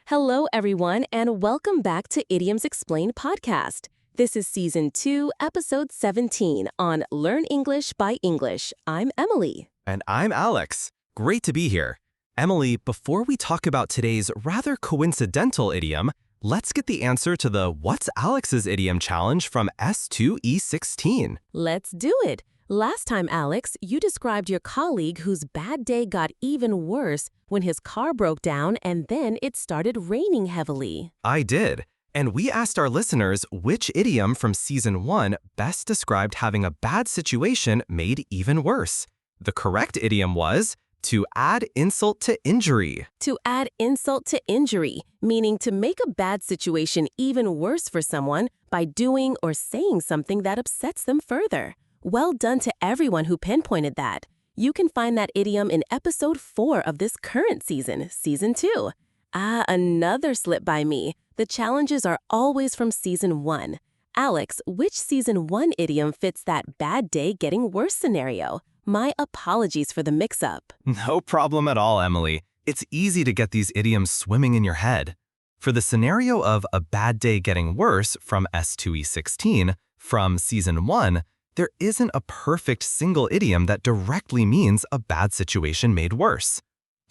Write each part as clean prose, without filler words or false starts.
Hello, everyone, and welcome back to Idioms Explained podcast. This is Season 2, Episode 17 on Learn English by English. I'm Emily. And I'm Alex. Great to be here. Emily, before we talk about today's rather coincidental idiom, let's get the answer to the What's Alex's Idiom challenge from S2E17. Let's do it. Last time, Alex, you described your colleague whose bad day got even worse when his car broke down and then it started raining heavily. I did. And we asked our listeners which idiom from Season 1 best described having a bad situation made even worse. The correct idiom was to add insult to injury. To add insult to injury, meaning to make a bad situation even worse for someone by doing or saying something that upsets them further. Well done to everyone who pinpointed that. You can find that idiom in Episode 4 of this current season, Season 2. Another slip by me. The challenges are always from Season 1. Alex, which Season 1 idiom fits that bad day getting worse scenario? My apologies for the mix-up. No problem at all, Emily. It's easy to get these idioms swimming in your head. For the scenario of a bad day getting worse from S2E16 from Season 1, there isn't a perfect single idiom that directly means a bad situation made worse.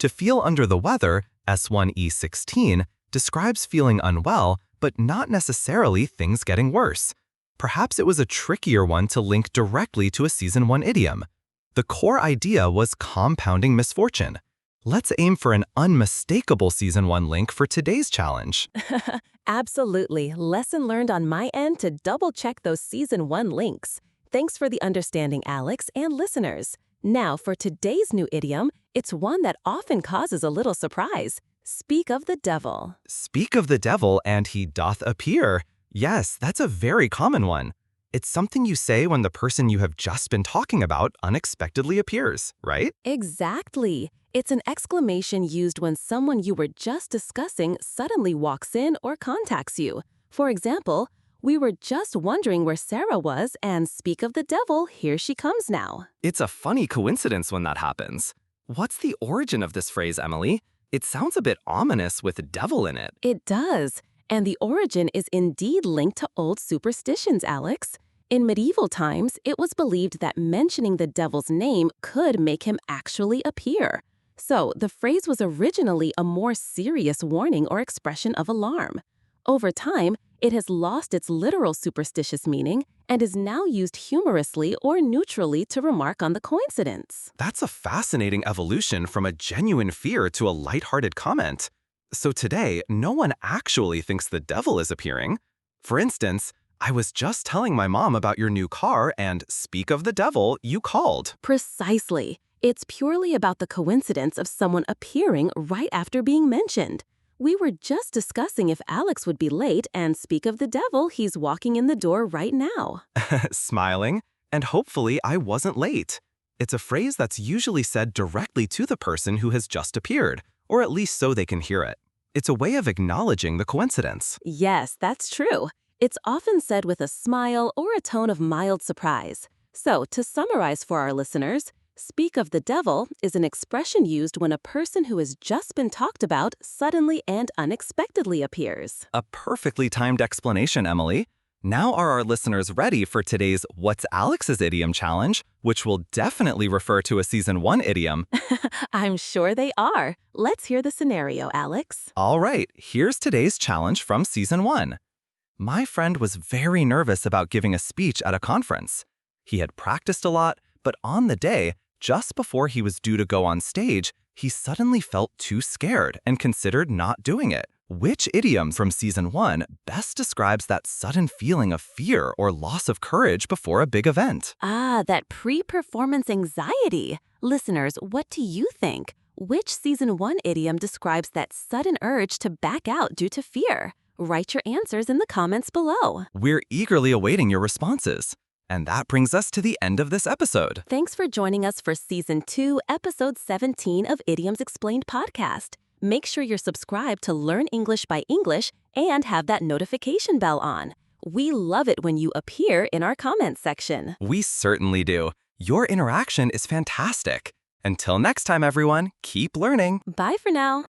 To feel under the weather, S1E16 describes feeling unwell, but not necessarily things getting worse. Perhaps it was a trickier one to link directly to a Season 1 idiom. The core idea was compounding misfortune. Let's aim for an unmistakable Season 1 link for today's challenge. Absolutely. Lesson learned on my end to double-check those Season 1 links. Thanks for the understanding, Alex, and listeners. Now, for today's new idiom, it's one that often causes a little surprise. Speak of the devil. Speak of the devil, and he doth appear. Yes, that's a very common one. It's something you say when the person you have just been talking about unexpectedly appears, right? Exactly. It's an exclamation used when someone you were just discussing suddenly walks in or contacts you. For example, we were just wondering where Sarah was, and speak of the devil, here she comes now. It's a funny coincidence when that happens. What's the origin of this phrase, Emily? It sounds a bit ominous with devil in it. It does. And the origin is indeed linked to old superstitions, Alex. In medieval times, it was believed that mentioning the devil's name could make him actually appear. So, the phrase was originally a more serious warning or expression of alarm. Over time, it has lost its literal superstitious meaning and is now used humorously or neutrally to remark on the coincidence. That's a fascinating evolution from a genuine fear to a lighthearted comment. So today, no one actually thinks the devil is appearing. For instance, I was just telling my mom about your new car and speak of the devil, you called. Precisely. It's purely about the coincidence of someone appearing right after being mentioned. We were just discussing if Alex would be late, and speak of the devil, he's walking in the door right now. Smiling, and hopefully I wasn't late. It's a phrase that's usually said directly to the person who has just appeared, or at least so they can hear it. It's a way of acknowledging the coincidence. Yes, that's true. It's often said with a smile or a tone of mild surprise. So, to summarize for our listeners, speak of the devil is an expression used when a person who has just been talked about suddenly and unexpectedly appears. A perfectly timed explanation, Emily. Now are our listeners ready for today's What's Alex's Idiom challenge, which will definitely refer to a Season 1 idiom? I'm sure they are. Let's hear the scenario, Alex. All right, here's today's challenge from Season 1. My friend was very nervous about giving a speech at a conference. He had practiced a lot, but on the day, just before he was due to go on stage, he suddenly felt too scared and considered not doing it. Which idiom from Season 1 best describes that sudden feeling of fear or loss of courage before a big event? That pre-performance anxiety. Listeners, what do you think? Which Season 1 idiom describes that sudden urge to back out due to fear? Write your answers in the comments below. We're eagerly awaiting your responses. And that brings us to the end of this episode. Thanks for joining us for Season 2, Episode 17 of Idioms Explained podcast. Make sure you're subscribed to Learn English by English and have that notification bell on. We love it when you appear in our comments section. We certainly do. Your interaction is fantastic. Until next time, everyone, keep learning. Bye for now.